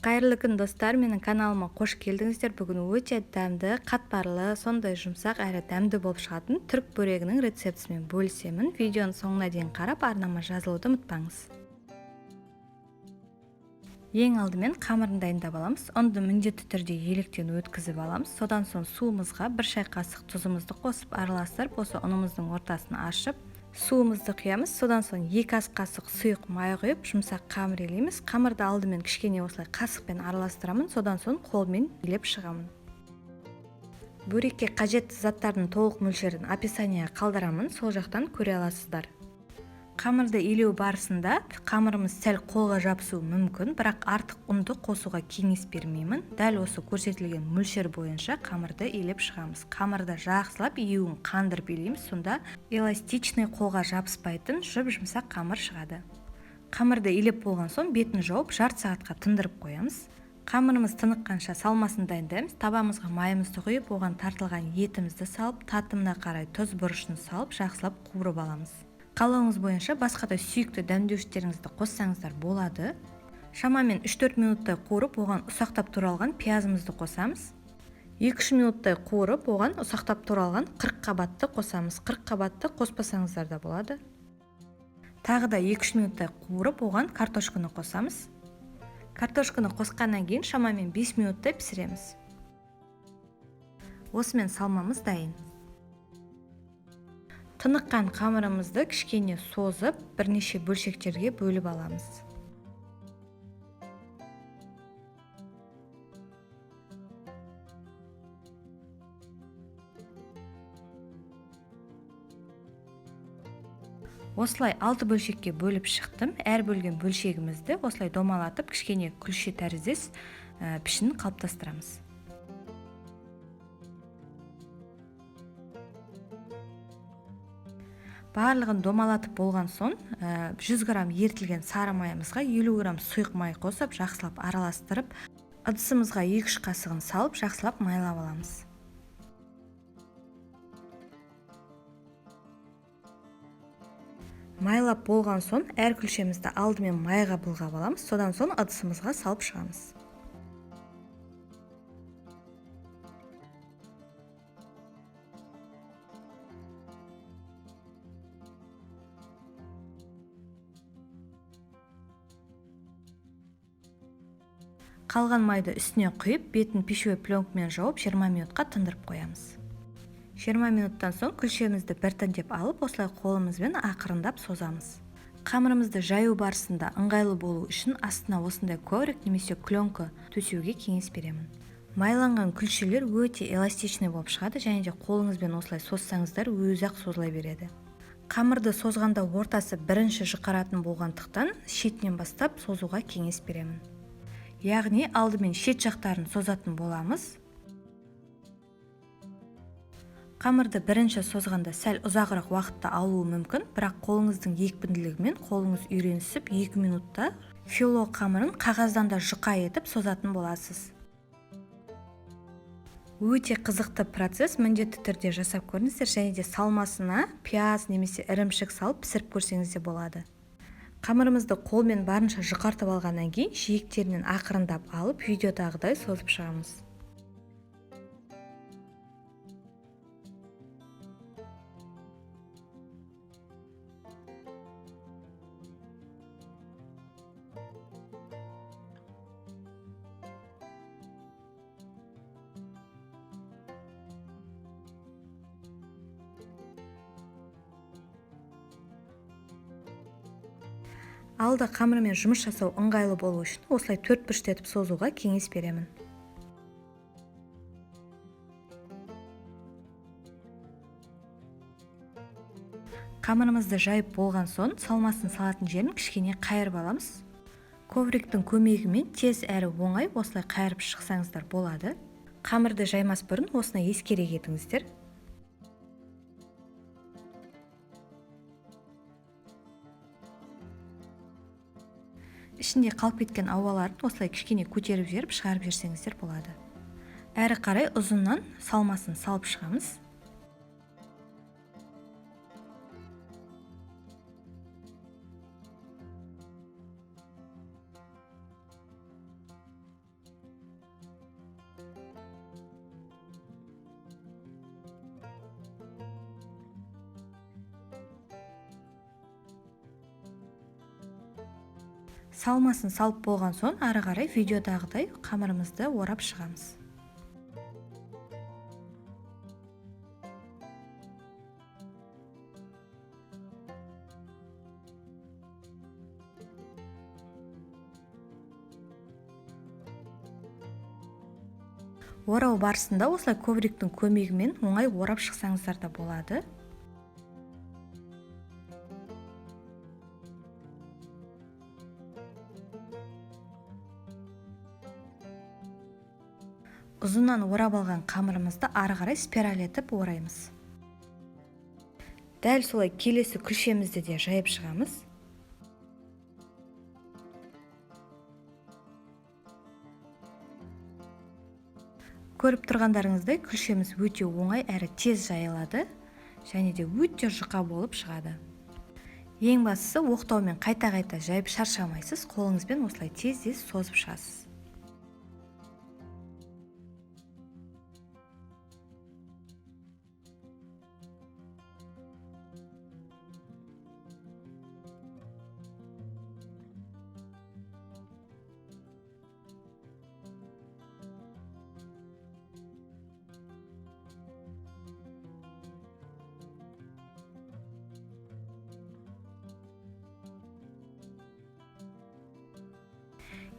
Қайырлы күн достар, менің каналыма қош келдіңіздер. Бүгін өте дәмді, қатпарлы, сондай жұмсақ әрі дәмді болып шығатын түрік бөрегінің рецептісімен бөлісемін. Видеоның соңына дейін қарап, арнама жазылуды ұмытпаңыз. Ең алдымен қамырын дайындап аламыз. Ұнды міндетті түрде електен өткізіп аламыз. Содан соң суымызға 1 шай қасық тұзымызды қосып араластырып, осы ұнымыздың ортасын ашып, суымызды құямыз. Содан соң 2 ас қасық сұйық май құйып, жұмсақ қамыр илейміз. Қамырды алдымен кішкене осылай қасықпен араластырамын, содан соң қолмен илеп шығамын. Бөрекке қажетті заттардың толық мөлшерін описанияға қалдырамын, сол жақтан көре аласыздар. Қамырды илеу барысында қамырымыз сәл қолға жабысуы мүмкін, бірақ артық ұнды қосуға кеңес бермеймін. Дәл осы көрсетілген мөлшер бойынша қамырды илеп шығамыз. Қамырды жақсылап июін қандырып илейміз, сонда эластичный, қолға жабыспайтын жұп-жұмсақ қамыр шығады. Қамырды илеп болған соң бетін жауып жарты сағатқа тындырып қоямыз. Қамырымыз тыныққанша салмасын дайындаймыз. Табамызға майымызды құйып, оған тартылған етімізді салып, татымына қарай тұз бұрышын салып, жақсылап қуырып аламыз. Қалауыңыз бойынша басқа да сүйікті дәмдеуіштеріңізді қоссаңыздар болады. Шамамен 3-4 минуттай қуырып, оған ұсақтап туралған пиязымызды қосамыз. 2-3 минуттай қуырып, оған ұсақтап туралған 40 қабатты қосамыз. 40 қабатты қоспасаңыздар да болады. Тағы да 2-3 минуттай қуырып, оған картошканы қосамыз. Картошканы қосқаннан кейін шамамен 5 минуттай пісіреміз. Осымен салмамыз дайын. Тыныққан қамырымызды кішкене созып, бірнеше бөлшектерге бөліп аламыз. Осылай 6 бөлшекке бөліп шықтым. Әр бөлген бөлшегімізді осылай домалатып, кішкене күлше тәріздес пішін қалыптастырамыз. Барлығын домалатып болған соң 100 грамм ертілген сары майымызға 50 грамм сұйық май қосып, жақсылап араластырып, ыдысымызға 2-3 қасығын салып, жақсылап майлап аламыз. Майлап болған соң әр күлшемізді алдымен майға былғап аламыз, содан соң ыдысымызға салып шығамыз. Қалған майды үстіне құйып, бетін пищевой пленкамен жауып 20 минутқа тындырып қоямыз. 20 минуттан соң күлшемізді біртіндеп алып, осылай қолымызбен ақырындап созамыз. Қамырымызды жаю барысында ыңғайлы болу үшін астына осындай коврик немесе пленка төсеуге кеңес беремін. Майланған күлшелер өте эластичный болып шығады, және де қолыңызбен осылай созсаңыздар өзі-ақ созыла береді. Қамырды созғанда ортасы бірінші жұқаратын болғандықтан шетінен бастап созуға кеңес беремін. Яғни алдымен шет жақтарын созатын боламыз. Қамырды бірінші созғанда сәл ұзағырақ уақытта алуы мүмкін, бірақ қолыңыздың екпінділігімен қолыңыз үйренісіп 2 минутта фило қамырын қағаздан да жұқа етіп созатын боласыз. Өте қызықты процесс, міндетті түрде жасап көріңіздер, және де салмасына пияз немесе ірімшік салып пісіріп көрсеңіз де болады. Қамырымызды қолмен барынша жұқартып алғаннан кейін жиектерінен ақырындап алып, видеодағыдай созып шығамыз. Алда қамырмен жұмыс жасау ыңғайлы болу үшін осылай 4 бұрыштетіп созуға кеңес беремін. Қамырымызды жайып болған соң салмасын салатын жерін кішкене қайырып аламыз. Ковриктің көмегімен тез әрі оңай осылай қайырып шықсаңыздар болады. Қамырды жаймас бұрын осыны ескере кетіңіздер. Ішінде қалып кеткен ауаларын осылай кішкене көтеріп жеріп шығарып жерсеңіздер болады. Әрі қарай ұзыннан салмасын салып шығамыз. Салмасын салып болған соң ары қарай видеодағыдай қамырымызды орап шығамыз. Орау барысында осылай ковриктің көмегімен оңай орап шықсаңыздар да болады. Ұзыннан орап алған қамырымызды ары қарай спираль етіп ораймыз. Дәл солай келесі күлшемізді де жайып шығамыз. Көріп тұрғандарыңыздай күлшеміз өте оңай әрі тез жайылады, және де өте жұқа болып шығады. Ең бастысы оқтаумен қайта-қайта жайып шаршамайсыз, қолыңызбен осылай тез созып шығасыз.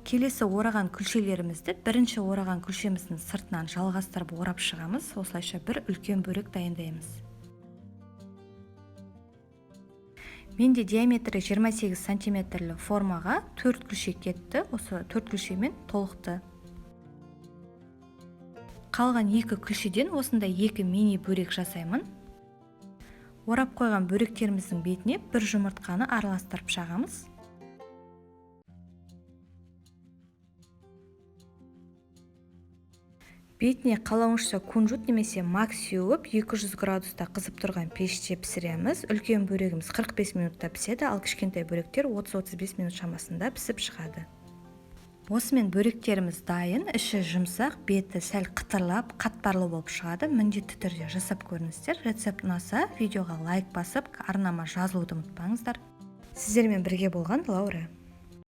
Келесі ораған күлшелерімізді бірінші ораған күлшеміздің сыртынан жалғастырып орап шығамыз. Осылайша бір үлкен бөрек дайындаймыз. Менде диаметрі 28 сантиметрлі формаға 4 күлше кетті. Осы 4 күлшемен толықты. Қалған 2 күлшеден осындай 2 мини бөрек жасаймын. Орап қойған бөректеріміздің бетіне бір жұмыртқаны араластырып жағамыз. Бетіне қалауынша кунжут немесе мак сеуіп 200 градуста қызып тұрған пеште пісіреміз. Үлкен бөрегіміз 45 минутта піседі, ал кішкентай бөректер 30-35 минут шамасында пісіп шығады. Осымен бөректеріміз дайын, іші жұмсақ, беті сәл қытырлап, қатпарлы болып шығады. Міндетті түрде жасап көріңіздер. Рецепт ұнаса, видеоға лайк басып, арнама жазылуды ұмытпаңыздар. Сіздермен бірге болған Лаура.